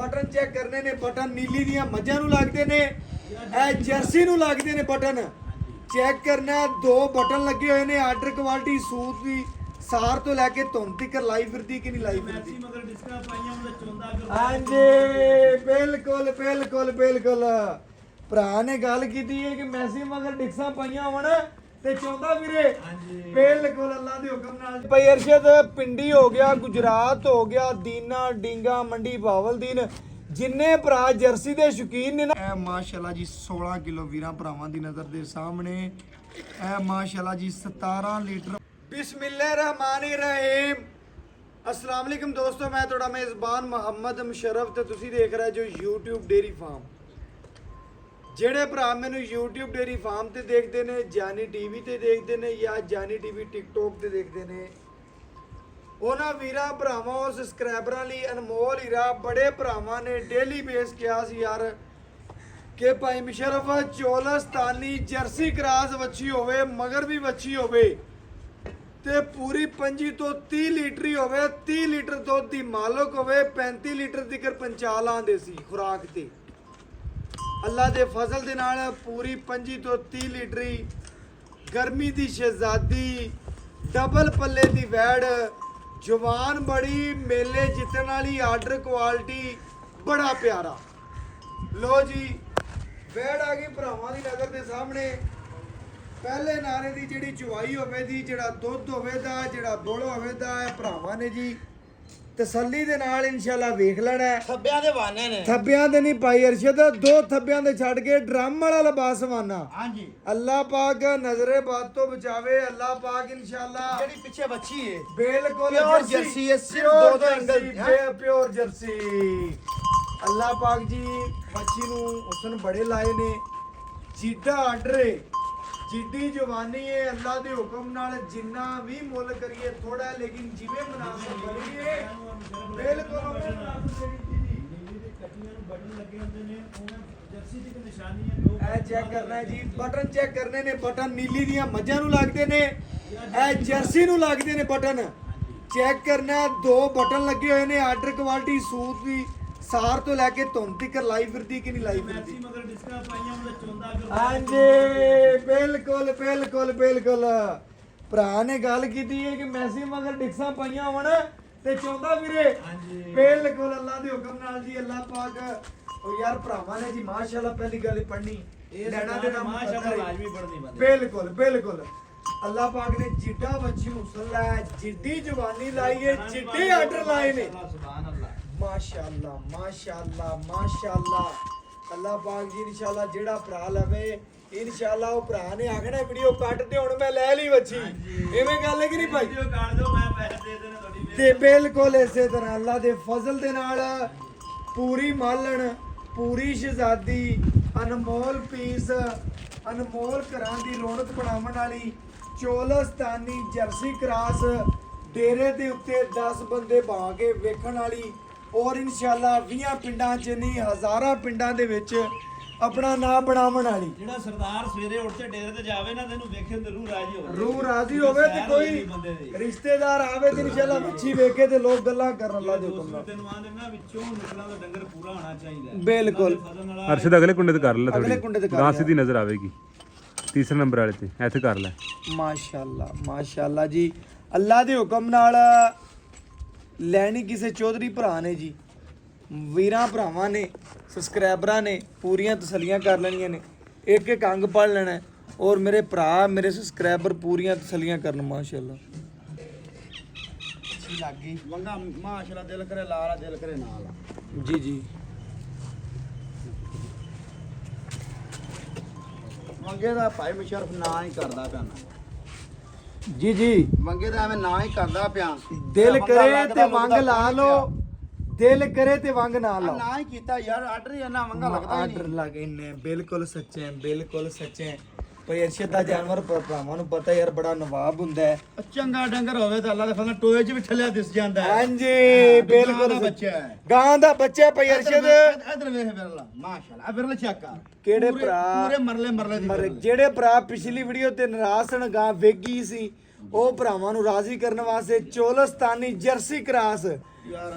Button check करने ने button नीली दियां मझां नूं लगदे ने ए जर्सी नूं लगदे ने बटन चेक करना दो बटन लगे हुए ने आर्डर क्वालिटी सूट दी सार तो लैके धुन तक लाई फिरदी कि नहीं लाई फिरदी हाँ जी बिल्कुल बिल्कुल बिल्कुल भरा ने गल की है कि मैसी मगर डिक्सा पाइया होण ते चौंदा वीरे बिल्कुल अल्लाह दे हुक्म नाल भाई अरशद पिंडी हो गया गुजरात हो गया दीना डींगा मंडी बावलदीन जिन्ने भरा जर्सी दे शौकीन ने ना ए माशाल्लाह जी 16 किलो वीरां भरावां दी नजर दे सामने ए माशाल्लाह जी 17 लीटर बिस्मिल्लाहिर्रहमानिर्रहीम अस्सलाम वालेकुम दोस्तों मैं थोड़ा मेज़बान मोहम्मद मुशर्रफ ते तुसी देख रहे जो YouTube डेयरी फार्म ਜਿਹੜੇ ਭਰਾ ਮੈਨੂੰ YouTube ਡੇਰੀ ਫਾਰਮ ਤੇ ਦੇਖਦੇ ਨੇ ਜਾਨੀ ਟੀਵੀ ਤੇ ਦੇਖਦੇ ਨੇ ਜਾਂ ਜਾਨੀ ਟੀਵੀ ਟਿਕਟੋਕ ਤੇ ਦੇਖਦੇ ਨੇ ਉਹਨਾਂ ਵੀਰਾਂ ਭਰਾਵਾਂ ਔਰ ਸਬਸਕ੍ਰਾਈਬਰਾਂ ਲਈ ਅਨਮੋਲ ਹੀਰਾ ਬੜੇ ਭਰਾਵਾਂ ਨੇ ਡੇਲੀ ਬੇਸ ਕਿਹਾ ਸੀ ਯਾਰ ਕਿ ਭਾਈ ਮੁਸ਼ਰਫ ਚੋਲਸਤਾਨੀ ਜਰਸੀ ਕਰਾਸ ਵੱਛੀ ਹੋਵੇ ਮਗਰ ਵੀ ਵੱਛੀ ਹੋਵੇ ਤੇ ਪੂਰੀ 25 ਤੋਂ 30 ਲੀਟਰ ਹੀ ਹੋਵੇ 30 ਲੀਟਰ ਦੁੱਧ ਦੀ ਮਾਲਕ ਹੋਵੇ 35 ਲੀਟਰ ਤੱਕ ਪੰਚਾਲ ਆਂਦੇ ਸੀ ਖੁਰਾਕ ਤੇ अल्लाह दे फजल दे नाल पूरी 25 तो 30 लीटरी गर्मी दी शहजादी डबल पल्ले दी वैड़ जवान बड़ी मेले जितन वाली आर्डर क्वालिटी बड़ा प्यारा लो जी वैड़ आ गई भरावां दी नज़र दे सामने पहले नारे दी जिहड़ी चुवाई होवे दी जिहड़ा दुध होवे दा जिहड़ा बुल होवे दा भरावां ने जी तसल्ली दे नाल इंशाल्लाह वेख लेना है थब्बियां दे वाने ने थब्बियां दे नहीं भाई अरशद दो थब्बियां दे छड़ के ड्रम वाला लिबास वाना हां जी अल्लाह पाक नजरे बात तो बचावे अल्लाह पाक इंशाल्लाह जेडी पीछे बच्ची है बिल्कुल प्योर जर्सी है सिर्फ दो एंगल प्योर जर्सी अल्लाह पाक जी बच्ची नु उसन बड़े लाए ने जिद्दा आर्डर है जिद्दी जवानी है अल्लाह दे हुक्म नाल जिन्ना भी मुल करिए थोड़ा है लेकिन जिवें मुनासिब करिए बिल्कुल चेक करना है जी बटन चेक करने ने बटन नीली दियां मझां नूं लगदे ने ए जर्सी नूं लगदे ने बटन चेक करना दो बटन लगे हुए ने आर्डर क्वालिटी सूट दी सार तो लैके धुन तक लाई फिरदी कि नहीं लाई फिरदी हाँ जी बिल्कुल बिल्कुल बिल्कुल भरा ने गल की है कि मैसी मगर डिक्सा पाइया होण ते चौंदा वीरे बिल्कुल अल्लाह दे हुक्म नाल जी अल्लाह पाक ओ यार भरावां ने जी माशाल्लाह पहली गल पढ़नी लेना दे नाम माशाल्लाह लाजमी पढ़नी बंदे बिल्कुल बिल्कुल अल्लाह पाक ने जिड्डा बच्ची मुसल्ला है जिड्डी जवानी लाई है जिड्डे आर्डर लाए ने सुभान अल्लाह माशाअल्लाह माशाअल्लाह माशाअल्लाह अल्लाह पाक जी इंशाअल्लाह जेड़ा भरा लवे इंशाअल्लाह ओ भरा ने आखना वीडियो कट दे हुण मैं ले ली बच्ची एवें गल है कि नहीं भाई वीडियो काट दो मैं पैसे दे देने थोड़ी ते बिल्कुल इसे तरह अल्लाह दे फजल दे नाल पूरी मालण पूरी शहजादी अनमोल पीस अनमोल घरां दी रौनक बनावन वाली चोलस्तानी जर्सी क्रास डेरे दे उत्ते 10 बंदे भा के वेखण वाली और इंशाल्लाह 20 पिंडां च नहीं हज़ारां पिंडां दे विच अपना नाम बनावन वाली ਜਿਹੜਾ ਸਰਦਾਰ ਸਵੇਰੇ ਉੱਠ ਕੇ ਡੇਰੇ ਤੇ ਜਾਵੇ ਨਾ ਤੈਨੂੰ ਵੇਖੇ ਤੇ ਰੂਹ ਰਾਜੀ ਹੋਵੇ रूह राजी होवे ते कोई रिश्तेदार आवे ते इंशाल्लाह मच्छी वेखे ते लोग गल्लां करन अल्लाह दे हुक्म नाल ਤੈਨੂੰ ਆਂਦੇ ਨਾ ਵਿੱਚੋਂ ਨਿਕਲਾਂ ਦਾ ਡੰਗਰ ਪੂਰਾ ਹੋਣਾ ਚਾਹੀਦਾ ਹੈ बिल्कुल ਅਰਸ਼ਦ ਅਗਲੇ ਕੁੰਡੇ ਤੇ ਕਰ ਲੈ ਅਗਲੇ ਕੁੰਡੇ ਤੇ ਕਰ ਗਾਂ ਸਿੱਧੀ ਨਜ਼ਰ ਆਵੇਗੀ ਤੀਸਰੇ ਨੰਬਰ ਵਾਲੇ ਤੇ ਇੱਥੇ ਕਰ ਲੈ माशाअल्लाह जी अल्लाह दे हुक्म नाल ਲੈਣੀ ਕਿਸੇ ਚੌਧਰੀ ਭਰਾ ਨੇ ਜੀ ਵੀਰਾਂ ਭਰਾਵਾਂ ਨੇ ਸਬਸਕ੍ਰਾਈਬਰਾਂ ਨੇ ਪੂਰੀਆਂ ਤਸੱਲੀਆਂ ਕਰ ਲੈਣੀਆਂ ਨੇ ਇੱਕ ਇੱਕ ਅੰਗ ਪੜ ਲੈਣਾ ਔਰ ਮੇਰੇ ਭਰਾ ਮੇਰੇ ਸਬਸਕ੍ਰਾਈਬਰ ਪੂਰੀਆਂ ਤਸੱਲੀਆਂ ਕਰਨ ਮਾਸ਼ਾਅੱਲਾ ਅੱਛੀ ਲੱਗ ਗਈ ਵੰਗਾ ਮਾਸ਼ਾਅੱਲਾ ਦਿਲ ਕਰੇ ਲਾਲਾ ਦਿਲ ਕਰੇ ਨਾਲ ਜੀ ਜੀ ਵੰਗੇ ਦਾ ਭਾਈ ਮੁਸ਼ਰਫ ਨਾ ਹੀ ਕਰਦਾ ਪਿਆ ਨਾ ਜੀ ਜੀ ਵੰਗੇ ਦਾ ਐਵੇਂ ਨਾ ਹੀ ਕਰਦਾ ਪਿਆ ਦਿਲ ਕਰੇ ਤੇ ਵੰਗ ਲਾ ਲਓ ਦਿਲ ਕਰੇ ਤੇ ਵੰਗ ਨਾ ਲਾਓ ਨਾ ਹੀ ਕੀਤਾ ਯਾਰ ਆਰਡਰ ਹੀ ਇੰਨਾ ਵੰਗਾ ਲੱਗਦਾ ਹੀ ਆਰਡਰ ਲੱਗ ਇੰਨੇ ਬਿਲਕੁਲ ਸੱਚੇ ਭਾਈ ਅਰਸ਼ਦ ਦਾ ਜਾਨਵਰ ਭਰਾਵਾਂ ਨੂੰ ਪਤਾ ਯਾਰ ਬੜਾ ਨਵਾਬ ਹੁੰਦਾ ਹੈ ਨਹੀਂ ਚੰਗਾ ਡੰਗਰ ਹੋਵੇ ਤਾਂ ਅੱਲਾ ਦੇ ਫਜ਼ਲ ਟੋਏ 'ਚ ਵੀ ਠੱਲਿਆ ਦਿਸ ਜਾਂਦਾ ਹੈ ਹਾਂਜੀ ਬਿਲਕੁਲ ਬੱਚਾ ਹੈ ਗਾਂ ਦਾ ਬੱਚਾ ਭਾਈ ਅਰਸ਼ਦ ਇਧਰ ਵੇਖ ਬਿਰਲਾ ਮਾਸ਼ਾਅੱਲਾ ਆ ਬਿਰਲਾ ਚੈੱਕ ਕਰ ਕਿਹੜੇ ਪੂਰੇ- ਭਰਾ ਪੂਰੇ ਮਰਲੇ ਦੀ ਬਿਰਲਾ। ਜਿਹੜੇ ਭਰਾ ਪਿਛਲੀ ਵੀਡੀਓ ਤੇ ਨਰਾਜ਼ ਸਨ ਗਾਂ ਵੇਗੀ ਸੀ ਉਹ ਭਰਾਵਾਂ ਨੂੰ ਰਾਜ਼ੀ ਕਰਨ ਵਾਸਤੇ ਚੋਲਸਤਾਨੀ ਜਰਸੀ ਕ੍ਰਾਸ ਯਾਰ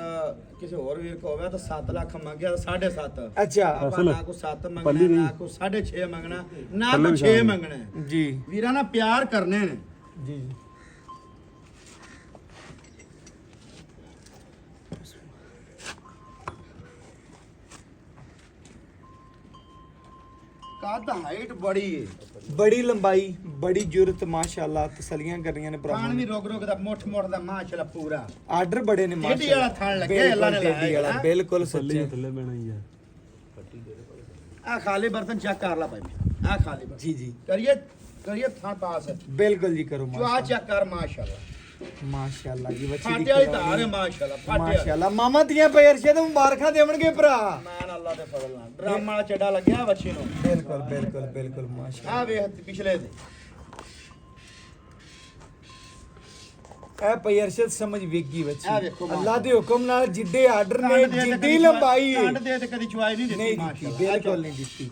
ਕਿਸੇ ਹੋਰ ਵੀਰ ਕੋ ਹੋਵੇ ਤਾਂ 7 ਲੱਖ ਮੰਗਿਆ ਤਾਂ 7.5 ਅੱਛਾ ਆਪਾਂ ਨਾ ਕੋ 7 ਮੰਗਣਾ ਨਾ ਕੋ 6.5 ਮੰਗਣਾ ਨਾ ਕੋ 6 ਮੰਗਣਾ ਜੀ ਵੀਰਾਂ ਨਾਲ ਪਿਆਰ ਕਰਨੇ ਨੇ ਜੀ ਕੱਦ ਹਾਈਟ ਬੜੀ ਹੈ ਬੜੀ ਲੰਬਾਈ ਬੜੀ ਜੁਰਤ ਮਾਸ਼ਾਅੱਲਾ ਤਸਲੀਆਂ ਕਰਨੀਆਂ ਨੇ ਭਰਾਵਾਂ ਖਾਣ ਵੀ ਨੇ ਰੋਗ ਰੋਗ ਦਾ ਮੁੱਠ ਮੁੱਠ ਦਾ ਮਾਸ਼ਾਅੱਲਾ ਪੂਰਾ ਆਰਡਰ ਬੜੇ ਨੇ ਟੇਢੀ ਵਾਲਾ ਥਣ ਲੱਗਿਆ, ਅੱਲਾ ਨੇ ਲਾਇਆ ਟੇਢੀ ਵਾਲਾ, ਹੈ। ਬਿਲਕੁਲ ਸੱਚੇ ਥੱਲੇ ਬੈਣਾ ਯਾਰ ਆ ਖਾਲੀ ਬਰਤਨ ਚੈੱਕ ਕਰ ਲਾ ਭਾਈ ਆ ਖਾਲੀ ਬਰਤਨ ਜੀ ਜੀ ਕਰੀਏ ਥਣ ਪਾਸ ਬਿਲਕੁਲ ਜੀ ਕਰੋ ਚੁਆ ਚੈੱਕ ਕਰ ਮਾਸ਼ਾਅੱਲਾ ਮਾਸ਼ਾਅੱਲਾ ਜੀ ਬੱਚੀ ਫਾਟੇ ਵਾਲੀ ਧਾਰ ਹੈ ਮਾਸ਼ਾਅੱਲਾ ਫਾਟੇ ਵਾਲੀ। ਮਾਸ਼ਾਅੱਲਾ ਮਾਮਾ ਦੀਆਂ ਪਈ ਅਰਸ਼ਦ ਮੁਬਾਰਕਾਂ ਦੇਵਣਗੇ ਭਰਾ ਮਾਨ ਅੱਲਾ ਦੇ ਫਜ਼ਲ ਨਾਲ ਡਰਾਮਾ ਵਾਲਾ ਚੱਡਾ ਲੱਗਿਆ ਬੱਚੇ ਨੂੰ ਬਿਲਕੁਲ ਬਿਲਕੁਲ ਬਿਲਕੁਲ ਮਾਸ਼ਾਅੱਲਾ ਆ ਵੇਖ ਪਿਛਲੇ ਦੇ ਇਹ ਪਈ ਅਰਸ਼ਦ ਸਮਝ ਵੇਗੀ ਬੱਚੀ ਇਹ ਵੇਖੋ ਮਾਸ਼ਾਅੱਲਾ। ਅੱਲਾ ਦੇ ਹੁਕਮ ਨਾਲ ਜਿੱਡੇ ਆਰਡਰ ਨੇ ਜਿੱਡੀ ਲੰਬਾਈ ਹੈ ਕੰਡ ਦੇ ਤੇ ਕਦੀ ਚੁਆਈ ਨਹੀਂ ਦਿੱਤੀ ਨਹੀਂ ਦਿੱਤੀ ਮਾਸ਼ਾਅੱਲਾ ਬਿਲਕੁਲ ਨਹੀਂ ਦਿੱਤੀ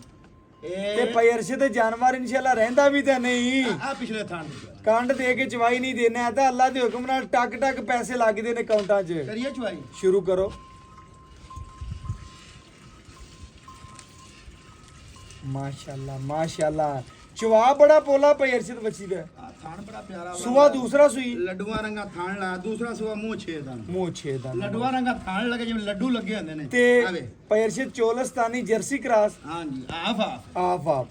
ਤੇ ਇਹ ਪਈ ਅਰਸ਼ਦ ਦੇ ਜਾਨਵਰ ਇਨਸ਼ਾਅੱਲਾ ਰਹਿੰਦਾ ਵੀ ਤਾਂ ਨਹੀਂ ਆ ਪਿਛਲੇ ਥਾਂ ਦੀ ਕੰਡ ਦੇ ਕੇ ਚਵਾਈ ਨਹੀਂ ਦੇਣਾ ਹੈ ਤਾਂ ਅੱਲਾ ਦੇ ਹੁਕਮ ਨਾਲ ਟਕ ਟਕ ਪੈਸੇ ਲੱਗਦੇ ਨੇ ਅਕਾਊਂਟਾਂ 'ਚ ਕਰੀਏ ਚੁਆਈ ਸ਼ੁਰੂ ਕਰੋ ਮਾਸ਼ਾਅੱਲਾ ਮਾਸ਼ਾਅੱਲਾ ਚਵਾ ਬੜਾ ਪੋਲਾ ਪਈ ਅਰਸ਼ਦ ਬੱਚੀ ਦਾ ਆ ਥਾਣ ਬੜਾ ਪਿਆਰਾ ਵਾ। ਸੁਆ ਦੂਸਰਾ ਸੂਈ ਲੱਡੂਆਂ ਰੰਗਾ ਥਾਣ ਲਾ ਦੂਸਰਾ ਸੁਆ ਮੂੰਹ ਛੇ ਦਾ ਮੂੰਹ ਛੇ ਦਾ ਲੱਡੂਆਂ ਰੰਗਾ ਥਾਣ ਲੱਗੇ ਜਿਵੇਂ ਲੱਡੂ ਲੱਗੇ ਹੁੰਦੇ ਨੇ ਤੇ ਆਵੇ ਪਈ ਅਰਸ਼ਦ ਚੋਲਸਤਾਨੀ ਜਰਸੀ ਕ੍ਰਾਸ ਹਾਂਜੀ ਆਫ ਆਫ ਆਫ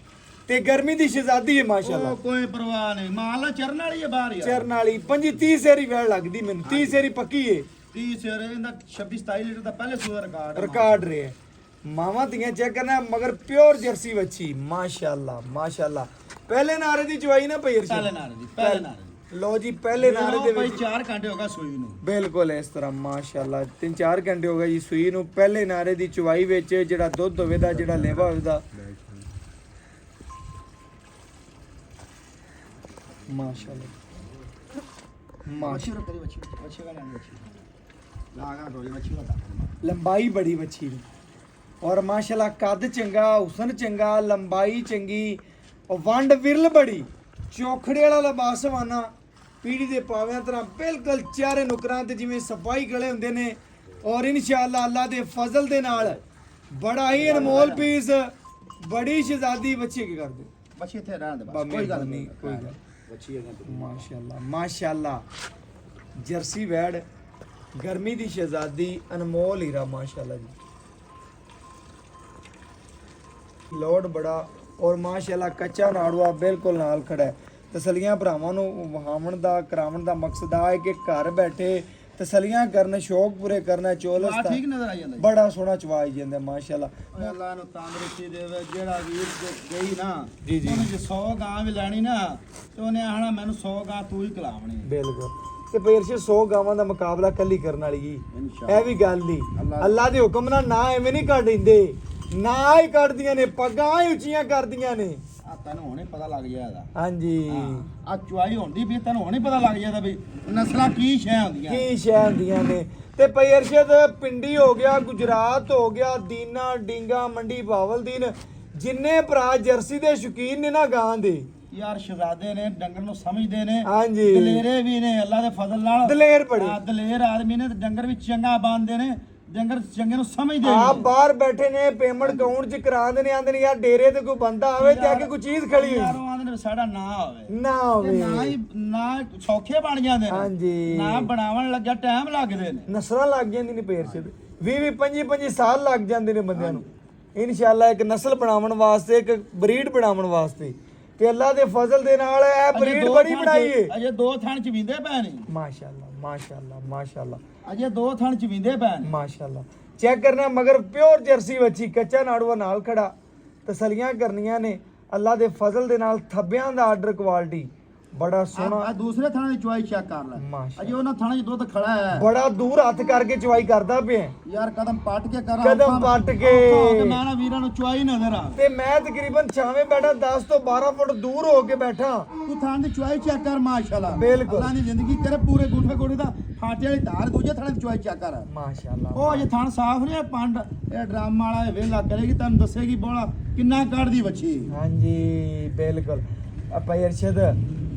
ਤੇ ਗਰਮੀ ਦੀ ਸ਼ਹਿਜ਼ਾਦੀ ਹੈ ਮਾਸ਼ਾਅੱਲਾ ਉਹ ਕੋਈ ਪਰਵਾਹ ਨਹੀਂ ਮਾਲ ਚਰਨ ਵਾਲੀ ਹੈ ਬਾਹਰ ਯਾਰ ਚਰਨ ਵਾਲੀ 25-30 ਸੇਰੀ ਵੈਲ ਲੱਗਦੀ ਮੈਨੂੰ 30 ਸੇਰੀ ਪੱਕੀ ਏ 30 ਸਿਰ ਇਹਦਾ 26 27 ਲੀਟਰ ਦਾ ਪਹਿਲੇ ਸੂਆ ਰਿਕਾਰਡ ਹੈ ਰਿਕਾਰਡ ਰਿਹਾ ਮਾਵਾਂ ਧੀਆਂ ਚੈੱਕ ਕਰਨਾ ਮਗਰ ਪਿਓਰ ਜਰਸੀ ਵੱਛੀ ਮਾਸ਼ਾਅੱਲਾ ਮਾਸ਼ਾਅੱਲਾ ਪਹਿਲੇ ਨਾਰੇ ਦੀ ਚਵਾਈ ਨਾ ਪਈ ਅਰਸ਼ਦ ਪਹਿਲੇ ਨਾਰੇ ਦੀ ਪਹਿਲੇ ਨਾਰੇ ਦੀ ਲੋ ਜੀ ਪਹਿਲੇ ਨਾਰੇ ਦੇ ਭਾਈ ਵਿੱਚ 4 ਘੰਟੇ ਹੋ ਗਏ ਸੂਈ ਨੂੰ ਬਿਲਕੁਲ ਇਸ ਤਰ੍ਹਾਂ ਮਾਸ਼ਾਅੱਲਾ 3-4 ਘੰਟੇ ਹੋ ਗਏ ਜੀ ਸੂਈ ਨੂੰ ਪਹਿਲੇ ਨਾਰੇ ਦੀ ਚਵਾਈ ਵਿੱਚ ਜਿਹੜਾ ਦੁੱਧ ਹੋਵੇ ਦਾ ਜਿਹੜਾ ਲੇਵਾ ਹੋਵੇ ਦਾ ਮਾਸ਼ਾਅੱਲਾ ਮੱਛੀ ਰੋ ਕਰੀ ਮੱਛੀ ਕਾ ਲੈਣੀ ਮੱਛੀ ਲਾਗਾ ਰੋਈ ਮੱਛੀ ਦਾ ਲੰਬਾਈ ਬੜੀ ਵੱਛੀ ਦੀ ਔਰ ਮਾਸ਼ਾਅੱਲਾ ਕੱਦ ਚੰਗਾ ਹੁਸਨ ਚੰਗਾ ਲੰਬਾਈ ਚੰਗੀ ਔਰ ਵੰਡ ਵਿਰਲ ਬੜੀ ਚੋਖੜੇ ਵਾਲਾ ਲਿਬਾਸ ਵਾਨਾ ਪੀੜੀ ਦੇ ਪਾਵਿਆਂ ਤਰ੍ਹਾਂ ਬਿਲਕੁਲ ਚਾਰੇ ਨੁਕਰਾਂ ਤੇ ਜਿਵੇਂ ਸਫਾਈ ਗਲੇ ਹੁੰਦੇ ਨੇ ਔਰ ਇਨਸ਼ਾਅੱਲਾ ਅੱਲਾ ਦੇ ਫਜ਼ਲ ਦੇ ਨਾਲ ਬੜਾ ਹੀ ਅਨਮੋਲ ਪੀਸ ਬੜੀ ਸ਼ਹਿਜ਼ਾਦੀ ਬੱਚੀ ਕੀ ਕਰਦੇ ਮੱਛੀ ਇੱਥੇ ਰਹਿਣ ਦੇ ਬਸ ਬਸ ਕੋਈ ਗੱਲ ਨਹੀਂ ਕੋਈ ਗੱਲ ਮੱਛੀ ਇਹਨਾਂ ਮਾਸ਼ਾਅੱਲਾ ਮਾਸ਼ਾਅੱਲਾ ਜਰਸੀ ਵੈੜ ਗਰਮੀ ਦੀ ਸ਼ਹਿਜ਼ਾਦੀ ਅਨਮੋਲ ਹੀਰਾ ਮਾਸ਼ਾਅੱਲਾ ਜੀ ਲੋਡ ਬੜਾ ਔਰ ਮਾਸ਼ਾਅੱਲਾ ਕੱਚਾ ਨਾੜੂਆ ਬਿਲਕੁਲ ਨਾਲ ਖੜਾ ਹੈ ਤਸਲੀਆਂ ਭਰਾਵਾਂ ਨੂੰ ਵਹਾਵਣ ਦਾ ਕਰਾਉਣ ਦਾ ਮਕਸਦ ਆ ਹੈ ਕਿ ਘਰ ਬੈਠੇ ਤਸਲੀਆਂ ਕਰਨ ਸ਼ੌਕ ਪੂਰੇ ਕਰਨਾ ਚੋਲਸ ਆ ਠੀਕ ਨਜ਼ਰ ਆ ਜਾਂਦਾ ਜੀ। ਬੜਾ ਸੋਹਣਾ ਚਵਾਈ ਜਾਂਦਾ ਮਾਸ਼ਾਅੱਲਾ ਓਏ ਅੱਲਾ ਨੂੰ ਤੰਦਰੁਸਤੀ ਦੇਵੇ ਜਿਹੜਾ ਵੀਰ ਗਈ ਨਾ ਜੀ, ਜੀ। ਉਹਨੇ ਜੇ 100 ਗਾਂ ਵੀ ਲੈਣੀ ਨਾ ਤੇ ਉਹਨੇ ਆਹਣਾ ਮੈਨੂੰ 100 ਗਾਂ ਤੂੰ ਹੀ ਖਿਲਾਵਣੀ ਬਿਲਕੁਲ ਤੇ ਪੇਰਸ਼ੇ 100 ਗਾਵਾਂ ਦਾ ਮੁਕਾਬਲਾ ਕੱਲੀ ਕਰਨ ਵਾਲੀ ਜੀ ਇਨਸ਼ਾਅੱਲਾ ਇਹ ਵੀ ਗੱਲ ਨਹੀਂ ਅੱਲਾ ਦੇ ਹੁਕਮ ਨਾਲ ਨਾ ਐਵੇਂ ਨਹੀਂ ਕੱਢ ਦਿੰਦੇ ਨਾ ਹੀ ਕੱਢਦੀਆਂ ਨੇ ਪੱਗਾਂ ਹੀ ਉੱਚੀਆਂ ਕਰਦੀਆਂ ਨੇ ਆ ਤੈਨੂੰ ਹੁਣੇ ਪਤਾ ਲੱਗ ਜਾਏਗਾ ਹਾਂਜੀ ਆ ਚੁਆਈ ਹੁੰਦੀ ਵੀ ਤੈਨੂੰ ਹੁਣੇ ਪਤਾ ਲੱਗ ਜਾਂਦਾ ਵੀ ਨਸਲਾਂ ਕੀ ਸ਼ੈ ਹੁੰਦੀਆਂ ਕੀ ਸ਼ੈ ਹੁੰਦੀਆਂ ਨੇ ਤੇ ਪਈ ਅਰਸ਼ਦ ਪਿੰਡੀ ਹੋ ਗਿਆ ਗੁਜਰਾਤ ਹੋ ਗਿਆ ਦੀਨਾ ਡਿੰਗਾ ਮੰਡੀ ਬਾਵਲਦੀਨ ਜਿੰਨੇ ਭਰਾ ਜਰਸੀ ਦੇ ਸ਼ੌਕੀਨ ਨੇ ਨਾ ਗਾਂ ਦੇ ਯਾਰ ਸ਼ਹਜ਼ਾਦੇ ਨੇ ਡੰਗਰ ਨੂੰ ਸਮਝਦੇ ਨੇ ਹਾਂਜੀ ਦਲੇਰੇ ਵੀ ਨੇ ਅੱਲਾ ਦੇ ਫਜ਼ਲ ਨਾਲ ਦਲੇਰ ਬੜੇ ਆ ਦਲੇਰ ਆਦਮੀ ਨੇ ਤੇ ਡੰਗਰ ਵੀ ਚੰਗਾ ਬਾਂਧਦੇ ਨੇ ਡੰਗਰ ਚੰਗੇ ਨੂੰ ਸਮਝਦੇ ਆਪ ਨੇ ਬਾਹਰ ਬੈਠੇ ਨੇ ਪੇਮੈਂਟ ਅਕਾਊਂਟ 'ਚ ਕਰਾਉਂਦੇ ਨੇ ਆਂਦੇ ਨੇ ਯਾਰ ਡੇਰੇ ਤੇ ਕੋਈ ਬੰਦਾ ਆਵੇ ਤੇ ਆ ਕੇ ਕੋਈ ਚੀਜ਼ ਖੜੀ ਯਾਰ ਹੋਈ ਉਹ ਆਂਦੇ ਨੇ ਸਾਡਾ ਨਾਂ ਹੋਵੇ ਨਾ ਤੇ ਹੋਵੇ ਨਾ ਹੀ ਨਾ ਸੌਖੇ ਬਣ ਜਾਂਦੇ ਨੇ ਹਾਂਜੀ। ਨਾ ਬਣਾਉਣ ਲੱਗਿਆ ਟਾਈਮ ਲੱਗਦੇ ਨੇ ਨਸਲਾਂ ਲੱਗ ਜਾਂਦੀ ਨੇ ਪੇਰ ਚ 20 25 ਸਾਲ ਲੱਗ ਜਾਂਦੇ ਨੇ ਬੰਦਿਆਂ ਨੂੰ ਇਨਸ਼ਾਅੱਲਾ ਇੱਕ ਨਸਲ ਬਣਾਉਣ ਵਾਸਤੇ ਇੱਕ ਬਰੀਡ ਬਣਾਉਣ ਵਾਸਤੇ ਤੇ ਅੱਲਾ ਦੇ ਫਜ਼ਲ ਦੇ ਨਾਲ ਇਹ ਬਰੀਡ ਬੜੀ ਬਣਾਈ ਏ ਅਜੇ 2 ਥਣ ਚ ਵਿੰਦੇ ਪਏ ਨੇ ਮਾਸ਼ਾਅੱਲਾ ਮਾਸ਼ਾਅੱਲਾ ਮਾਸ਼ਾਅੱਲਾ ਅਜੇ 2 ਥਣ ਚ ਵਿੰਦੇ ਪਏ ਨੇ ਮਾਸ਼ਾਅੱਲਾ ਚੈੱਕ ਕਰਨਾ ਮਗਰ ਪਿਓਰ ਜਰਸੀ ਵੱਛੀ ਕੱਚਾ ਨਾੜੂਆ ਨਾਲ ਖੜਾ ਤਸਲੀਆਂ ਕਰਨੀਆਂ ਨੇ ਅੱਲਾ ਦੇ ਫਜ਼ਲ ਦੇ ਨਾਲ ਥੱਬਿਆਂ ਦਾ ਆਰਡਰ ਕੁਆਲਿਟੀ ਬੜਾ ਸੋਹਣਾ ਆ ਦੂਸਰੇ ਥਾਂ ਦੀ ਚੁਆਈ ਚੈੱਕ ਕਰ ਲੈ ਮਾਸ਼ਾਅੱਲਾ। ਅਜੇ ਉਹਨਾਂ ਥਾਂ 'ਚ ਦੁੱਧ ਖੜਾ ਹੈ ਬੜਾ ਦੂਰ ਹੱਥ ਕਰਕੇ ਚਵਾਈ ਕਰਦਾ ਪਿਆ ਯਾਰ ਕਦਮ ਪੱਟ ਕੇ ਕਰਾਂ ਕਦਮ ਪੱਟ ਕੇ। ਮੈਂ ਨਾ ਵੀਰਾਂ ਨੂੰ ਚੁਆਈ ਨਜ਼ਰ ਆ ਤੇ ਮੈਂ ਤਕਰੀਬਨ ਛਾਵੇਂ ਬੈਠਾ 10 ਤੋਂ 12 ਫੁੱਟ ਦੂਰ ਹੋ ਕੇ ਬੈਠਾ ਤੂੰ ਥਾਂ ਦੀ ਚੁਆਈ ਚੈੱਕ ਕਰ ਮਾਸ਼ਾਅੱਲਾ ਬਿਲਕੁਲ। ਅੱਲਾ ਦੀ ਜ਼ਿੰਦਗੀ ਕਰੇ ਪੂਰੇ ਗੁੱਠੇ ਗੋੜੇ ਦਾ ਫਾਟੇ ਵਾਲੀ ਧਾਰ ਦੂਜੇ ਥਾਂ ਦੀ ਚੁਆਈ ਚੈੱਕ ਕਰ ਮਾਸ਼ਾਅੱਲਾ ਉਹ ਅਜੇ ਥਣ ਸਾਫ਼ ਨਹੀਂ ਹੈ ਪੰਡ ਇਹ ਡਰਾਮਾ ਵਾਲਾ ਵੇਲਾ ਕਰੇਗੀ ਤੁਹਾਨੂੰ ਦੱਸੇਗੀ ਬੋਲਾ ਕਿੰਨਾ ਕੱਢਦੀ ਬੱਚੀ ਹਾਂਜੀ ਬਿਲਕੁਲ ਆਪਾਂ ਅਰਸ਼ਦ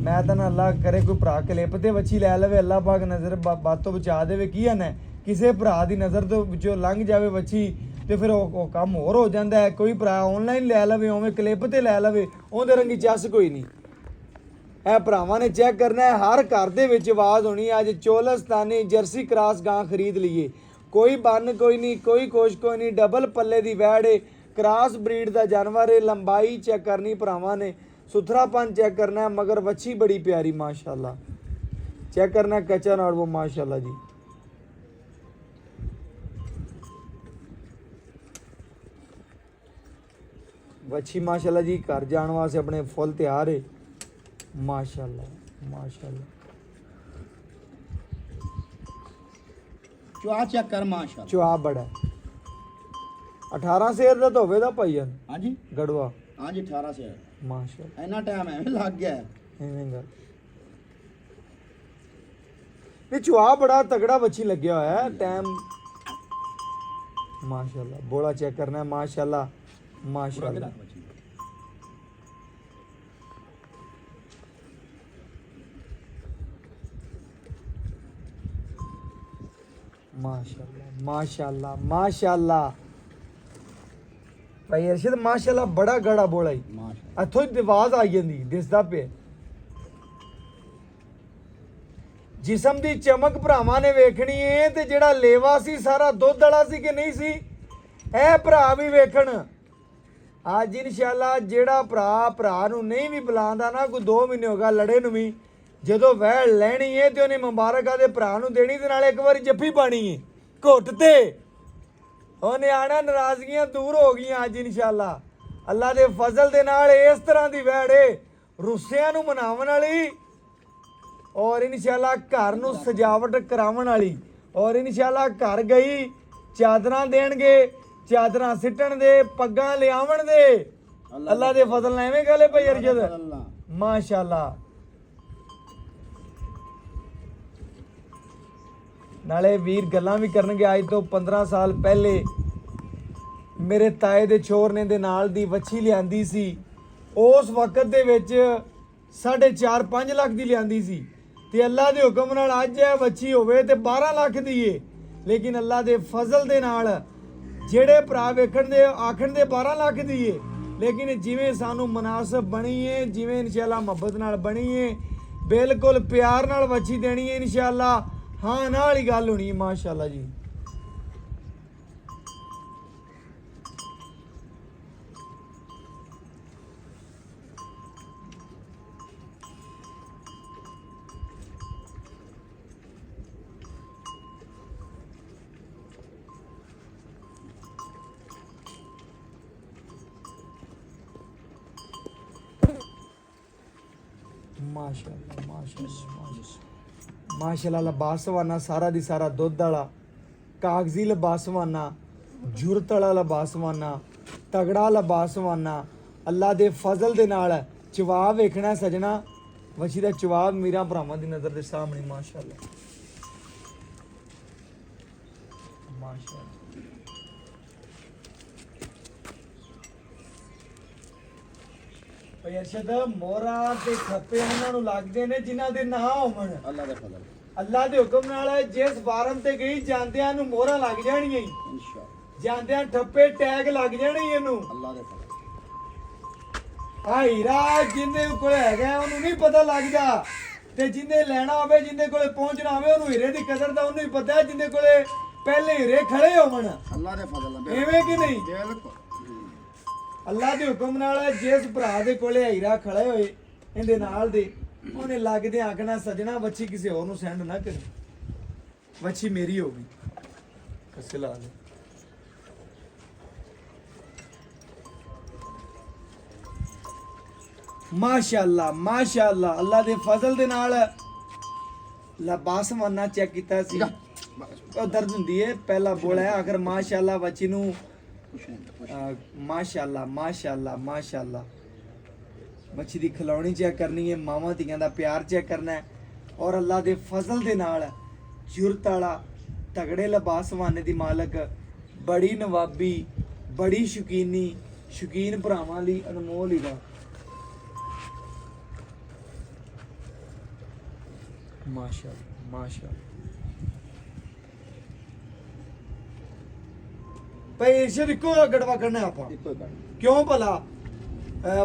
ਮੈਂ ਤਾਂ ਨਾ ਅੱਲਾ ਕਰੇ ਕੋਈ ਭਰਾ ਕਲਿੱਪ ਤੇ ਵੱਛੀ ਲੈ ਲਵੇ, ਅੱਲਾ ਪਾਕ ਨਜ਼ਰ ਬਾਤ ਤੋਂ ਬਚਾ ਦੇਵੇ। ਕੀ ਹੈ ਨਾ ਕਿਸੇ ਭਰਾ ਦੀ ਨਜ਼ਰ ਤੋਂ ਵਿੱਚੋਂ ਲੰਘ ਜਾਵੇ ਵੱਛੀ ਤੇ ਫਿਰ ਉਹ ਕੰਮ ਹੋਰ ਹੋ ਜਾਂਦਾ ਹੈ। ਕੋਈ ਭਰਾ ਆਨਲਾਈਨ ਲੈ ਲਵੇ, ਉਵੇਂ ਕਲਿੱਪ ਤੇ ਲੈ ਲਵੇ, ਉਹਦੇ ਰੰਗੀ ਚੱਸ ਕੋਈ ਨਹੀਂ। ਇਹ ਭਰਾਵਾਂ ਨੇ ਚੈੱਕ ਕਰਨਾ ਹੈ, ਹਰ ਘਰ ਦੇ ਵਿੱਚ ਆਵਾਜ਼ ਹੋਣੀ ਹੈ ਅੱਜ ਚੋਲਸਤਾਨੀ ਜਰਸੀ ਕ੍ਰਾਸ ਗਾਂ ਖਰੀਦ ਲਈਏ। ਕੋਈ ਬੰਨ ਕੋਈ ਨਹੀਂ, ਕੋਈ ਕੋਸ਼ ਕੋਈ ਨਹੀਂ, ਡਬਲ ਪੱਲੇ ਦੀ ਵੈੜ ਏ, ਕ੍ਰਾਸ ਬਰੀਡ ਦਾ ਜਾਨਵਰ ਏ। ਲੰਬਾਈ ਚੈੱਕ ਕਰਨੀ ਭਰਾਵਾਂ ਨੇ, ਸੁਥਰਾਪਨ ਚੈੱਕ ਕਰਨਾ है, मगर वच्छी बड़ी प्यारी माशाल्लाह चेक करना है कचन और वो माशाल्लाह जी। वच्छी माशाल्लाह जी घर जाने वास्ते अपने फुल तैयार है माशाल्लाह माशाल्लाह। चुआ चेक कर माशाल्लाह, चुआ बड़ा 18 शेर ਦਾ ਹੋਵੇ ਦਾ ਭਾਈਆ। ਹਾਂਜੀ ਗੜਵਾ, ਹਾਂਜੀ 18 शेर ਮਾਸ਼ਾਅੱਲਾ। ਇੰਨਾ ਟਾਈਮ ਐਵੇਂ ਲੱਗ ਗਿਆ ਐਵੇਂ ਗੱਲ ਇਹ ਚੁਆ ਬੜਾ ਤਗੜਾ ਬੱਚੀ ਲੱਗਿਆ ਹੋਇਆ ਹੈ ਟਾਈਮ ਮਾਸ਼ਾਅੱਲਾ। ਬੋਲਾ ਚੈੱਕ ਕਰਨਾ ਹੈ ਮਾਸ਼ਾਅੱਲਾ ਮਾਸ਼ਾਅੱਲਾ माशाल्लाह माशाल्लाह माशाल्लाह भाई अरशद माशाल्लाह बड़ा गड़ा बोला ही ਮਾਸ਼ਾਅੱਲਾ। ਇੱਥੋਂ ਹੀ ਆਵਾਜ਼ ਆਈ ਜਾਂਦੀ ਦਿਸਦਾ ਪਿਆ। ਜਿਸਮ ਦੀ ਚਮਕ ਭਰਾਵਾਂ ਨੇ ਵੇਖਣੀ ਏ ਤੇ ਜਿਹੜਾ ਲੇਵਾ ਸੀ ਸਾਰਾ ਦੁੱਧ ਵਾਲਾ ਸੀ ਕਿ ਨਹੀਂ ਸੀ ਇਹ ਭਰਾ ਵੀ ਵੇਖਣ। ਅੱਜ ਇਨਸ਼ਾਅੱਲਾ ਜਿਹੜਾ ਭਰਾ ਨੂੰ ਨਹੀਂ ਵੀ ਬੁਲਾਉਂਦਾ ਨਾ, ਕੋਈ 2 ਮਹੀਨੇ ਹੋ ਗਿਆ ਲੜੇ ਨੂੰ ਵੀ, ਜਦੋਂ ਵਹਿ ਲੈਣੀ ਏ ਤੇ ਉਹਨੇ ਮੁਬਾਰਕ ਆਦੇ ਭਰਾ ਨੂੰ ਦੇਣੀ ਤੇ ਨਾਲੇ ਇੱਕ ਵਾਰੀ ਜੱਫੀ ਪਾਣੀ ਏ ਘੁੱਟ ਤੇ। ਉਹਨੇ ਆਣਾ, ਨਾਰਾਜ਼ਗੀਆਂ ਦੂਰ ਹੋ ਗਈਆਂ ਅੱਜ ਇਨਸ਼ਾਅੱਲਾ ਅੱਲਾ ਦੇ ਫਜ਼ਲ ਦੇ ਨਾਲ। ਇਸ ਤਰ੍ਹਾਂ ਦੀ ਵਹਿੜ ਏ ਰੁੱਸਿਆਂ ਨੂੰ ਮਨਾਉਣ ਵਾਲੀ ਔਰ ਇਨਸ਼ਾਅੱਲਾ ਘਰ ਨੂੰ ਸਜਾਵਟ ਕਰਾਉਣ ਵਾਲੀ। ਔਰ ਇਨਸ਼ਾਅੱਲਾ ਘਰ ਗਈ ਚਾਦਰਾਂ ਦੇਣਗੇ, ਚਾਦਰਾਂ ਸਿੱਟਣ ਦੇ, ਪੱਗਾਂ ਲਿਆਵਣ ਦੇ ਅੱਲਾ ਦੇ ਫਜ਼ਲ ਨਾਲ। ਐਵੇਂ ਗੱਲ ਹੈ ਭਾਈ ਅਰਸ਼ਦ ਮਾਸ਼ਾਅੱਲਾ। ਨਾਲੇ ਵੀਰ ਗੱਲਾਂ ਵੀ ਕਰਨਗੇ। ਅੱਜ ਤੋਂ 15 ਸਾਲ ਪਹਿਲੇ ਮੇਰੇ ਤਾਏ ਦੇ ਛੋਰਨੇ ਦੇ ਨਾਲ ਦੀ ਵੱਛੀ ਲਿਆਂਦੀ ਸੀ। ਉਸ ਵਕਤ ਦੇ ਵਿੱਚ 4.5 ਲੱਖ ਦੀ ਲਿਆਂਦੀ ਸੀ ਤੇ ਅੱਲਾ ਦੇ ਹੁਕਮ ਨਾਲ ਅੱਜ ਇਹ ਵੱਛੀ ਹੋਵੇ ਤੇ 12 ਲੱਖ ਦੀ ਏ। ਲੇਕਿਨ ਅੱਲਾ ਦੇ ਫਜ਼ਲ ਦੇ ਨਾਲ ਜਿਹੜੇ ਭਰਾ ਵੇਖਣ ਦੇ ਆਖਣ ਦੇ 12 ਲੱਖ ਦੀ ਏ, ਲੇਕਿਨ ਜਿਵੇਂ ਸਾਨੂੰ ਮੁਨਾਸਬ ਬਣੀ ਏ, ਜਿਵੇਂ ਇਨਸ਼ਾਅੱਲਾ ਮੁਹੱਬਤ ਨਾਲ ਬਣੀ ਏ, ਬਿਲਕੁਲ ਪਿਆਰ ਨਾਲ ਵੱਛੀ ਦੇਣੀ ਏ ਇਨਸ਼ਾਅੱਲਾ। ਹਾਂ ਨਾਲ ਵਾਲੀ ਗੱਲ ਹੋਣੀ ਹੈ ਮਾਸ਼ਾਅੱਲਾ ਜੀ। माशाल्लाह माशाल्लाह माशाल्लाह लबासवाना सारा दी सारा दुध वाला कागजी लबासवाना जुरत वाला लबासवाना तगड़ा लबासवाना अल्लाह दे फजल दे नाल जवाब वेखना सजना। वशी दा जवाब मीरा भरावां दी नज़र दे सामने माशाल्लाह माशाल्लाह। ਭਾਈ ਅਰਸ਼ਦ ਮੋਹਰਾ ਤੇ ਖੱਪੇ ਉਹਨਾਂ ਨੂੰ ਲੱਗਦੇ ਨੇ ਜਿਨ੍ਹਾਂ ਦੇ ਨਾਂ ਹੋਣ। ਅੱਲਾ ਦੇ ਫਜ਼ਲ ਅੱਲਾ ਦੇ ਹੁਕਮ ਨਾਲ ਜਿਸ ਫਾਰਮ ਤੇ ਗਈ ਜਾਂਦਿਆਂ ਨੂੰ ਮੋਹਰਾ ਲੱਗ ਜਾਣੀਆਂ ਇਨਸ਼ਾਅੱਲਾ। ਜਾਂਦਿਆਂ ਠੱਪੇ ਟੈਗ ਲੱਗ ਜਾਣੇ ਇਹਨੂੰ। ਅੱਲਾ ਦੇ ਫਜ਼ਲ ਆ ਹੀਰਾ ਜਿੰਦੇ ਕੋਲ ਹੈਗਾ ਉਹਨੂੰ ਨਹੀਂ ਪਤਾ ਲੱਗਦਾ, ਤੇ ਜਿੰਦੇ ਲੈਣਾ ਹੋਵੇ ਜਿੰਦੇ ਕੋਲੇ ਪਹੁੰਚਣਾ ਹੋਵੇ ਉਹਨੂੰ ਹੀਰੇ ਦੀ ਕਦਰ ਦਾ ਉਹਨੂੰ ਹੀ ਪਤਾ ਹੈ, ਜਿੰਦੇ ਕੋਲੇ ਪਹਿਲੇ ਹੀਰੇ ਖੜੇ ਹੋਵਣ। ਅੱਲਾ ਦੇ ਫਜ਼ਲ ਨਾਲ ਐਵੇਂ ਕਿ ਨਹੀਂ? ਬਿਲਕੁਲ ਅੱਲਾ ਦੇ ਹੁਕਮ ਨਾਲ ਜਿਸ ਭਰਾ ਦੇ ਕੋਲੇ ਹੀਰਾ ਖੜੇ ਹੋਏ ਇਹਦੇ ਨਾਲ ਦੇ, ਉਹਨੇ ਲੱਗਦੇ ਆਖਣਾ ਸਜਣਾ ਵੱਛੀ ਕਿਸੇ ਹੋਰ ਨੂੰ ਸੈਂਡ ਨਾ ਕਰੀ, ਵੱਛੀ ਮੇਰੀ ਹੋਗੀ। ਕਸੇ ਲਾ ਦੇ ਮਾਸ਼ਾਅੱਲਾ ਮਾਸ਼ਾਅੱਲਾ। ਅੱਲਾ ਦੇ ਫਜ਼ਲ ਦੇ ਨਾਲ ਲਬਾਸਵਾਨਾ ਚੈੱਕ ਕੀਤਾ ਸੀ। ਉਹ ਦਰਦ ਹੁੰਦੀ ਹੈ ਪਹਿਲਾ ਬੋਲਾ ਹੈ ਆਖਰ ਮਾਸ਼ਾਅੱਲਾ ਵੱਛੀ ਨੂੰ ਮਾਸ਼ਾਅੱਲਾ ਮਾਸ਼ਾਅੱਲਾ ਮਾਸ਼ਾਅੱਲਾ। ਬੱਚੀ ਦੀ ਖਿਲਾਉਣੀ ਚੈੱਕ ਕਰਨੀ ਹੈ, ਮਾਵਾਂ ਧੀਆਂ ਦਾ ਪਿਆਰ ਚੈੱਕ ਕਰਨਾ ਹੈ ਔਰ ਅੱਲਾ ਦੇ ਫਜ਼ਲ ਦੇ ਨਾਲ ਜੁਰਤ ਵਾਲਾ ਤਗੜੇ ਲਬਾਸਵਾਨੇ ਦੀ ਮਾਲਕ, ਬੜੀ ਨਵਾਬੀ, ਬੜੀ ਸ਼ੌਕੀਨ ਭਰਾਵਾਂ ਲਈ ਅਨਮੋਲ ਹੀਰਾ। ਮਾਸ਼ਾਅੱਲਾ ਮਾਸ਼ਾਅੱਲਾ ਭਾਈ ਇਰਸ਼ਦ ਇੱਕੋ ਗੜਵਾ ਕਰਨਾ ਆਪਾਂ ਇੱਕੋ ਹੀ ਕਰ ਕਿਉਂ ਭਲਾ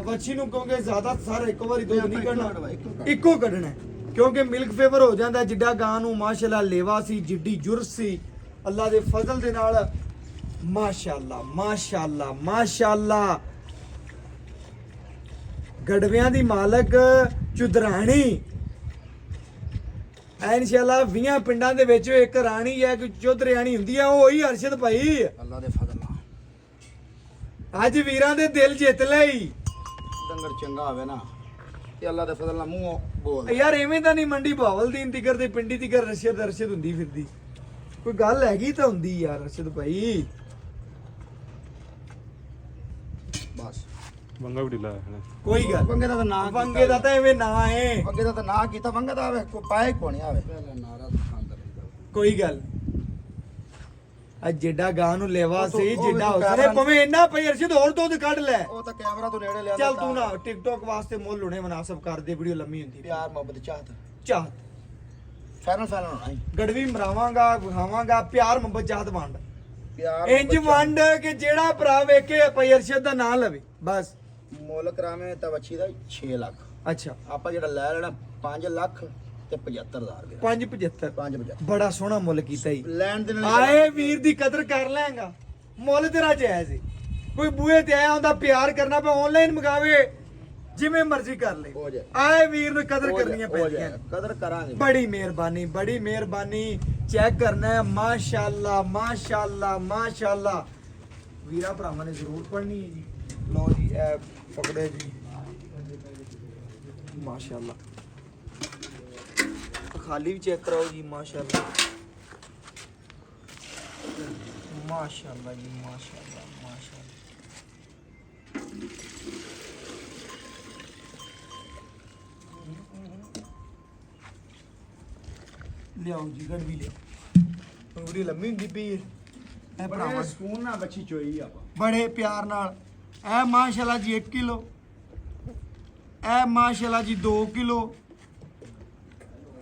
ਬੱਚੀ ਨੂੰ ਕਹੋਗੇ ਜ਼ਿਆਦਾ ਸਾਰਾ ਇੱਕ ਵਾਰੀ ਦੁੱਧ ਨਹੀਂ ਕੱਢਣਾ ਇੱਕੋ ਕੱਢਣਾ ਹੈ। ਕਿਉਂਕਿ ਮਿਲਕ ਫੇਵਰ ਹੋ ਜਾਂਦਾ ਜਿੱਡਾ ਗਾਂ ਨੂੰ ਮਾਸ਼ਾਅੱਲਾ ਲੇਵਾ ਸੀ ਜਿੱਡੀ ਜੁਰਸ ਸੀ ਅੱਲਾ ਦੇ ਫਜ਼ਲ ਦੇ ਨਾਲ ਮਾਸ਼ਾਅੱਲਾ ਮਾਸ਼ਾਅੱਲਾ ਮਾਸ਼ਾਅੱਲਾ ਗੜਵਿਆਂ ਦੀ ਮਾਲਕ ਚੁਦਰਾਣੀ ਇਨਸ਼ਾਅੱਲਾ 20 ਪਿੰਡਾਂ ਦੇ ਵਿੱਚ ਇੱਕ ਰਾਣੀ ਹੈ ਕਿ ਚੌਧਰਿਆਣੀ ਹੁੰਦੀ ਹੈ ਉਹ ਹੀ ਅਰਸ਼ਦ ਭਾਈ ਅੱਲਾ ਦੇ ਫਜ਼ਲ ਨਾਲ ਅੱਜ ਵੀਰਾਂ ਦੇ ਦਿਲ ਜਿੱਤ ਲਈ ਡੰਗਰ ਚੰਗਾ ਹੋਵੇ ਨਾ ਤੇ ਅੱਲਾ ਦੇ ਫਜ਼ਲ ਨਾਲ ਮੂੰਹ ਬੋਲ ਯਾਰ ਐਵੇਂ ਤਾਂ ਨਹੀਂ ਮੰਡੀ ਬਹਾਵਲਦੀਨ ਤਿਗਰ ਤੇ ਪਿੰਡੀ ਤਿਗਰ ਰਸ਼ਦ ਹੁੰਦੀ ਫਿਰਦੀ ਕੋਈ ਗੱਲ ਹੈਗੀ ਤਾਂ ਹੁੰਦੀ ਯਾਰ ਰਸ਼ਦ ਭਾਈ ਬਸ ਵੰਗਾ ਵੀ ਢਿੱਲਾ ਹੈ ਕੋਈ ਗੱਲ ਵੰਗੇ ਦਾ ਤਾਂ ਨਾਂ ਵੰਗੇ ਦਾ ਤਾਂ ਐਵੇਂ ਨਾ ਹੈ ਵੰਗੇ ਦਾ ਤਾਂ ਨਾਂ ਕੀਤਾ ਵੰਗਾ ਦਾ ਆਵੇ ਕੋਈ ਪਾਏ ਕੋਣੀ ਆਵੇ ਨਾਰਾ ਖਾਂਦਾ ਕੋਈ ਗੱਲ ਅੱਜ ਜਿੱਡਾ ਗਾਂ ਨੂੰ ਲੈਵਾ ਉਹ ਤੋਂ- ਸੀ ਉਹ ਜਿੱਡਾ ਵੀ ਉਸਨੇ ਭਵੇਂ ਇੰਨਾ ਪਈ ਅਰਸ਼ਦ ਹੋਰ ਦੁੱਧ ਕੱਢ ਲੈ ਉਹ ਤਾਂ ਕੈਮਰਾ ਤੋਂ ਨੇੜੇ ਲਿਆ ਚੱਲ ਤੂੰ ਨਾ ਟਿਕਟੌਕ ਵਾਸਤੇ ਮੁੱਲ ਹੁਣੇ ਮੁਨਾਸਬ ਕਰ ਦੇ ਵੀਡੀਓ ਲੰਮੀ ਹੁੰਦੀ ਪਿਆਰ ਮੁਹੱਬਤ ਚਾਹਤ ਚਾਹ ਫੈਨਲ ਫੈਨਲ ਹੋਣਾ ਹੀ ਗੜਵੀ ਮਰਾਵਾਂਗਾ ਵਿਖਾਵਾਂਗਾ ਪਿਆਰ ਮੁਹੱਬਤ ਚਾਹਤ ਵੰਡ ਪਿਆਰ ਇੰਜ ਵੰਡ ਕਿ ਜਿਹੜਾ ਭਰਾ ਵੇਖੇ ਪਈ ਅਰਸ਼ਦ ਦਾ ਨਾਂ ਲਵੇ ਬਸ ਮੁੱਲ ਕਰਾਵੇਂ ਤਾਂ ਬੱਚੀ ਦਾ 6 ਲੱਖ ਅੱਛਾ ਆਪਾਂ ਜਿਹੜਾ ਲੈ ਲੈਣਾ 5 ਲੱਖ ਤੇ 75000 ਰੁਪਏ 575 5 ਬੜਾ ਸੋਹਣਾ ਮੁੱਲ ਕੀਤਾ ਹੀ ਲੈਣ ਦੇ ਨਾਲ ਆਏ ਵੀਰ ਦੀ ਕਦਰ ਕਰ ਲੈਂਗਾ ਮੁੱਲ ਤੇਰਾ ਜਾਇਜ਼ ਏ ਕੋਈ ਬੂਹੇ ਤੇ ਆਇਆ ਹੁੰਦਾ ਪਿਆਰ ਕਰਨਾ ਪਿਆ ਆਨਲਾਈਨ ਮੰਗਾਵੇ ਜਿਵੇਂ ਮਰਜ਼ੀ ਕਰ ਲੈ ਹੋ ਜਾਏ ਆਏ ਵੀਰ ਨੂੰ ਕਦਰ ਕਰਨੀ ਹੋ ਪੈਂਦੀਆਂ ਜਾਏ ਕਦਰ ਕਰਾਂਗੇ ਬੜੀ ਮਿਹਰਬਾਨੀ ਚੈੱਕ ਕਰਨਾ ਹੈ ਮਾਸ਼ਾਅੱਲਾ ਮਾਸ਼ਾਅੱਲਾ ਮਾਸ਼ਾਅੱਲਾ ਵੀਰਾ ਭਰਾਵਾਂ ਨੇ ਜ਼ਰੂਰ ਪੜ੍ਹਨੀ ਹੈ ਜੀ ਲਓ ਜੀ ਇਹ ਪਕੜੇ ਜੀ ਮਾਸ਼ਾਅੱਲਾ ਖਾਲੀ ਵੀ ਚੈੱਕ ਕਰਾਓ ਜੀ ਮਾਸ਼ਾਅੱਲਾ ਮਾਸ਼ਾਅੱਲਾ ਜੀ ਮਾਸ਼ਾਅੱਲਾ ਮਾਸ਼ਾਅੱਲਾ ਲਿਆਓ ਜੀ ਗੜ ਵੀ ਲਿਆਓ ਪੂਰੀ ਲੰਮੀ ਹੁੰਦੀ ਪਈ ਹੈ ਇਹ ਭਰਾਵਾਂ ਸਕੂਨ ਨਾਲ ਬੱਚੀ ਚੋਈ ਆਪਾਂ ਬੜੇ ਪਿਆਰ ਨਾਲ ਇਹ ਮਾਸ਼ਾਅੱਲਾ ਜੀ 1 ਕਿਲੋ ਇਹ ਮਾਸ਼ਾਅੱਲਾ ਜੀ 2 ਕਿਲੋ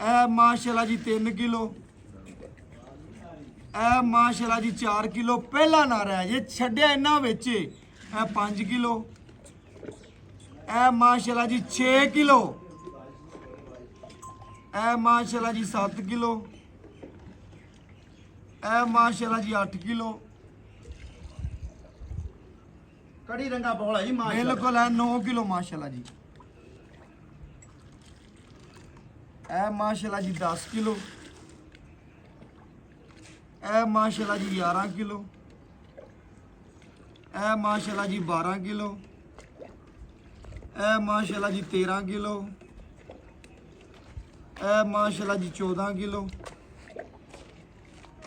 ਇਹ ਮਾਸ਼ਾਅੱਲਾ ਜੀ 3 ਕਿਲੋ ਇਹ ਮਾਸ਼ਾਅੱਲਾ ਜੀ 4 ਕਿਲੋ ਪਹਿਲਾ ਨਾਰਾ ਹੈ ਜੇ ਛੱਡਿਆ ਇਹਨਾਂ ਵਿੱਚ ਇਹ 5 ਕਿਲੋ ਇਹ ਮਾਸ਼ਾਅੱਲਾ ਜੀ 6 ਕਿਲੋ ਇਹ ਮਾਸ਼ਾਅੱਲਾ ਜੀ 7 ਕਿਲੋ ਇਹ ਮਾਸ਼ਾਅੱਲਾ ਜੀ 8 ਕਿਲੋ ਕੜੀ ਰੰਗਾ ਬੋਲਾ ਜੀ ਮਾਸ਼ਾਅੱਲਾ ਬਿਲਕੁਲ ਹੈ 9 ਕਿਲੋ ਮਾਸ਼ਾਅੱਲਾ ਜੀ ਇਹ ਮਾਸ਼ਾਅੱਲਾ ਜੀ 10 ਕਿਲੋ ਇਹ ਮਾਸ਼ਾਅੱਲਾ ਜੀ 11 ਕਿਲੋ ਇਹ ਮਾਸ਼ਾਅੱਲਾ ਜੀ 12 ਕਿਲੋ ਇਹ ਮਾਸ਼ਾਅੱਲਾ ਜੀ 13 ਕਿਲੋ ਇਹ ਮਾਸ਼ਾਅੱਲਾ ਜੀ 14 ਕਿਲੋ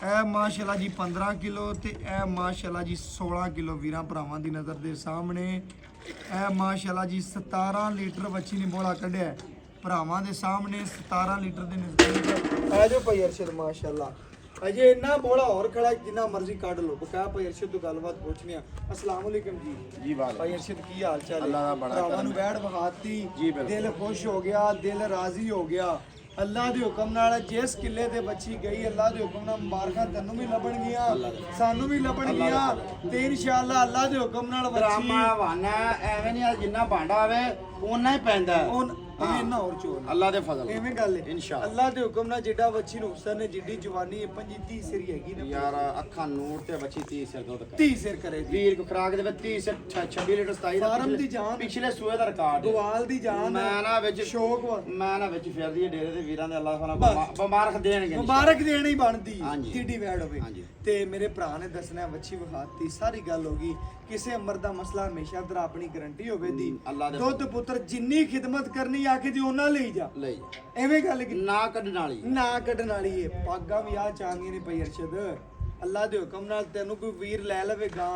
ਇਹ ਮਾਸ਼ਾਅੱਲਾ ਜੀ 15 ਕਿਲੋ ਤੇ ਇਹ ਮਾਸ਼ਾਅੱਲਾ ਜੀ 16 ਕਿਲੋ ਵੀਰਾਂ ਭਰਾਵਾਂ ਦੀ ਨਜ਼ਰ ਦੇ ਸਾਹਮਣੇ ਇਹ ਮਾਸ਼ਾਅੱਲਾ ਜੀ 17 ਲੀਟਰ ਬੱਚੀ ਨੇ ਬੋਲਾ ਕੱਢਿਆ ਹੈ। ਭਰਾਵਾਂ ਦੇ ਸਾਹਮਣੇ 17 ਲੀਟਰ ਦੇ ਨਜ਼ਦੀਕ ਆ ਜੋ ਭਾਈ ਅਰਸ਼ਦ ਮਾਸ਼ਾਅੱਲਾ ਅਜੇ ਇੰਨਾ ਬੋਲਾ ਹੋਰ ਖੜਾ ਜਿੰਨਾ ਮਰਜ਼ੀ ਕੱਢ ਲਓ ਬਕਾ ਭਾਈ ਅਰਸ਼ਦ ਤੋਂ ਗੱਲਬਾਤ ਪੁੱਛਣੀ ਆ ਅਸਲਾਮ ਅਲੈਕਮ ਜੀ ਜੀ ਵਾਲੇ ਭਾਈ ਅਰਸ਼ਦ ਕੀ ਹਾਲ ਚਾਲ ਹੈ ਅੱਲਾ ਦਾ ਬੜਾ ਭਰਾਵਾਂ ਨੂੰ ਬੈਠ ਵਹਾਤੀ ਜੀ ਬਿਲਕੁਲ। ਦਿਲ ਖੁਸ਼ ਹੋ ਗਿਆ ਦਿਲ ਰਾਜ਼ੀ ਹੋ ਗਿਆ ਅੱਲਾ ਦੇ ਹੁਕਮ ਨਾਲ ਜਿਸ ਕਿੱਲੇ ਤੇ ਬੱਚੀ ਗਈ ਅੱਲਾ ਦੇ ਹੁਕਮ ਨਾਲ ਮੁਬਾਰਕਾਂ ਤੈਨੂੰ ਵੀ ਲੱਭਣਗੀਆਂ ਸਾਨੂੰ ਵੀ ਲੱਭਣਗੀਆਂ ਤੇ ਇਨਸ਼ਾਅੱਲਾ ਅੱਲਾ ਦੇ ਹੁਕਮ ਨਾਲ ਬੱਚੀ ਡਰਾਮਾ ਬਹਾਨਾ ਐਵੇਂ ਨਹੀਂ ਜਿੰਨਾ ਭਾਂਡਾ ਆਵੇ ਓਨਾ ਹੀ ਪੈਂਦਾ ਹੈ। ਉਹ ਇਹਨਾਂ ਹੋਰ ਚੋਰ ਅੱਲਾ ਦੇ ਫਜ਼ਲ ਐਵੇਂ ਗੱਲ ਹੈ ਇਨਸ਼ਾਅੱਲਾ ਅੱਲਾ ਦੇ ਹੁਕਮ ਨਾਲ ਜਿੱਡਾ ਬੱਚੀ ਨੂੰ ਹੁਸਨ ਨੇ ਜਿੱਡੀ ਜਵਾਨੀ ਹੈ 25 ਸਿਰੀ ਹੈਗੀ ਨਾ ਯਾਰ ਅੱਖਾਂ ਨੂਰ ਤੇ ਬੱਚੀ 30 ਸਿਰ ਦੁੱਧ ਕਰ 30 ਸਿਰ ਕਰੇ ਜੀ ਵੀਰ ਕੋ ਖਰਾਕ ਦੇ ਵਿੱਚ 30 ਸਿਰ 26 ਲੀਟਰ 27 ਦਾ ਫਾਰਮ ਦੀ ਜਾਨ। ਪਿਛਲੇ ਸੂਏ ਦਾ ਰਿਕਾਰਡ ਹੈ। ਗਵਾਲ ਦੀ ਜਾਨ ਮੈਂ ਨਾ ਵਿੱਚ ਸ਼ੌਕ ਵਾ ਮੈਂ ਨਾ ਵਿੱਚ ਫਿਰਦੀ ਹੈ ਡੇਰੇ ਦੇ ਵੀਰਾਂ ਦੇ ਅੱਲਾਹ ਬਸ। ਸੁਣਾ ਮੁਬਾਰਕ ਦੇਣਗੇ ਮੁਬਾਰਕ ਦੇਣੀ ਬਣਦੀ ਹਾਂਜੀ। ਜਿੱਡੀ ਵੈੜ ਹੋਵੇ ਹਾਂਜੀ। ਤੇ ਮੇਰੇ ਭਰਾ ਨੇ ਦੱਸਣਾ ਵੱਛੀ ਵਿਖਾਤੀ ਸਾਰੀ ਗੱਲ ਹੋ ਗਈ ਕਿਸੇ ਅਮਰ ਦਾ ਮਸਲਾ ਹਮੇਸ਼ਾ ਦਰ ਆਪਣੀ ਗਰੰਟੀ ਹੋਵੇ ਦੀ ਅੱਲਾ ਦੇ ਦੁੱਧ ਪੁੱਤਰ ਜਿੰਨੀ ਖਿਦਮਤ ਕਰਨੀ ਆਖੇ ਦੀ ਉਹਨਾਂ ਲਈ ਜਾ ਲਈ ਐਵੇਂ ਗੱਲ ਕੀ ਨਾ ਕੱਢਣ ਵਾਲੀ ਨਾ ਕੱਢਣ ਵਾਲੀ ਏ ਪਾਗਾਂ ਵੀ ਆ ਚਾਹੀਦੀਆਂ ਨੇ ਪਈ ਅਰਸ਼ਦ ਅੱਲਾ ਦੇ ਹੁਕਮ ਨਾਲ ਤੈਨੂੰ ਕੋਈ ਵੀਰ ਲੈ ਲਵੇਗਾ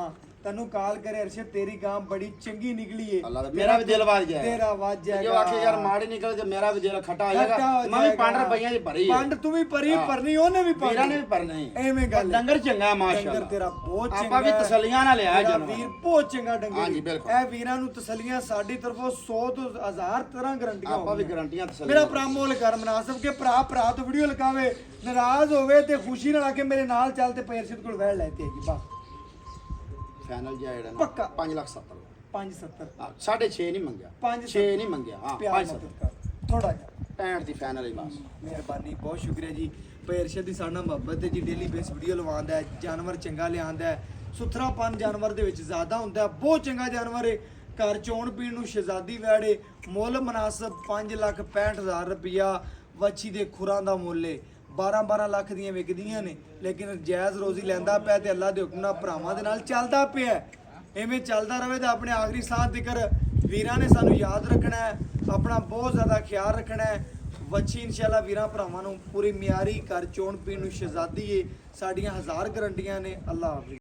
ਤੈਨੂੰ ਕਾਲ ਕਰੇ ਅਰਸ਼ਦ ਤੇਰੀ ਗਾਂ ਬੜੀ ਚੰਗੀ ਨਿਕਲੀ ਏ ਅੱਲਾ ਦਾ ਮੇਰਾ ਵੀ ਦਿਲ ਵੱਜ ਜਾਏ ਤੇਰਾ ਵੱਜ ਜਾਏਗਾ ਜੋ ਆਖੇ ਯਾਰ ਮਾੜੀ ਨਿਕਲ ਤੇ ਮੇਰਾ ਵੀ ਦਿਲ ਖਟਾ ਹੋ ਜਾਏਗਾ ਖੱਟਾ ਹੋ ਮੈਂ ਵੀ 5 ਜਾਏਗਾ। ਰੁਪਈਆਂ ਦੀ ਭਰੀ ਹੈ ਪੰਡ ਤੂੰ ਵੀ ਭਰੀ ਭਰਨੀ ਉਹਨੇ ਵੀ ਭਰਨੀ ਵੀਰਾਂ ਨੇ ਵੀ ਭਰਨੀ ਐਵੇਂ ਗੱਲ ਹੈ। ਡੰਗਰ ਚੰਗਾ ਡੰਗਰ ਮਾਸ਼ਾਅੱਲਾ ਤੇਰਾ ਬਹੁਤ ਚੰਗਾ ਆਪਾਂ ਵੀ ਹੈ। ਤਸੱਲੀਆਂ ਨਾਲ ਲਿਆ ਤੇਰਾ ਜਾਨਵਰ ਵੀਰ ਬਹੁਤ ਚੰਗਾ ਡੰਗਰ ਹਾਂਜੀ, ਹੈ। ਬਿਲਕੁਲ। ਇਹ ਵੀਰਾਂ ਨੂੰ ਤਸੱਲੀਆਂ ਸਾਡੀ ਤਰਫੋਂ 100 ਤੋਂ 1000 ਤਰ੍ਹਾਂ ਗਰੰਟੀਆਂ ਆਪਾਂ ਵੀ ਹੋਣਗੀਆਂ। ਗਰੰਟੀਆਂ ਤਸੱਲੀ ਮੇਰਾ ਭਰਾ ਮੁੱਲ ਕਰ ਮਨਾਸਬ ਕੇ ਭਰਾ ਤੋਂ ਵੀਡੀਓ ਲਗਾਵੇ ਨਾਰਾਜ਼ ਹੋਵੇ ਤੇ ਖੁਸ਼ੀ ਨਾਲ ਆ ਕੇ ਮੇਰੇ ਨਾਲ ਚੱਲ ਤੇ ਪੈਰਸ਼ਦ ਕੋਲ ਵੈੜ ਲੈ ਤੇ ਆਏਗੀ ਬਸ ਫਾਈਨਲ ਜਿਹਾ ਜਿਹੜਾ ਪੱਕਾ। 5,70,000 570 6.5 ਨਹੀਂ ਮੰਗਿਆ ਪੰਜ 6 ਨਹੀਂ ਮੰਗਿਆ ਹਾਂ ਪਿਆਰ 5,70,000 ਮਦਦ ਕਰ ਥੋੜਾ ਜਿਹਾ 65 ਦੀ ਫਾਈਨਲ ਹੀ ਬਸ ਮਿਹਰਬਾਨੀ ਬਹੁਤ ਸ਼ੁਕਰੀਆ ਜੀ ਭਾਈ ਅਰਸ਼ਦ ਦੀ ਸਾਡਾ ਮੁਹੱਬਤ ਹੈ ਜੀ ਡੇਲੀ ਬੇਸ ਵੀਡੀਓ ਲਵਾਉਂਦਾ ਹੈ ਜਾਨਵਰ ਚੰਗਾ ਲਿਆਂਦਾ ਹੈ ਸੁਥਰਾਪਨ ਜਾਨਵਰ ਦੇ ਵਿੱਚ ਜ਼ਿਆਦਾ ਹੁੰਦਾ ਹੈ ਬਹੁਤ ਚੰਗਾ ਜਾਨਵਰ ਹੈ ਘਰ ਚੋਣ ਪੀਣ ਨੂੰ ਸ਼ਹਿਜ਼ਾਦੀ ਵੈੜੇ ਮੁੱਲ ਮਨਾਸਬ 5,65,000 ਰੁਪਇਆ ਵੱਛੀ ਦੇ ਖੁਰਾਂ ਦਾ ਮੁੱਲ ਹੈ 12 ਲੱਖ ਦੀਆਂ ਵਿਕਦੀਆਂ ਨੇ ਲੇਕਿਨ ਜਾਇਜ਼ ਰੋਜ਼ੀ ਲੈਂਦਾ ਪਿਆ ਤੇ ਅੱਲਾ ਦੇ ਹੁਕਮ ਨਾਲ ਭਰਾਵਾਂ ਦੇ ਨਾਲ ਚੱਲਦਾ ਪਿਆ ਐਵੇਂ ਚੱਲਦਾ ਰਵੇ ਤਾਂ ਆਪਣੇ ਆਖਰੀ ਸਾਹ ਤੱਕ ਵੀਰਾਂ ਨੇ ਸਾਨੂੰ ਯਾਦ ਰੱਖਣਾ ਹੈ ਆਪਣਾ ਬਹੁਤ ਜ਼ਿਆਦਾ ਖਿਆਲ ਰੱਖਣਾ ਹੈ ਵੱਛੀ ਇਨਸ਼ਾਅੱਲਾ ਵੀਰਾਂ ਭਰਾਵਾਂ ਨੂੰ ਪੂਰੀ ਮਿਆਰੀ ਘਰ ਚੋਣ ਪੀਣ ਨੂੰ ਸ਼ਹਿਜ਼ਾਦੀ ਏ ਸਾਡੀਆਂ 1000 ਗਰੰਟੀਆਂ ਨੇ ਅੱਲਾ ਹਾਫਿਜ਼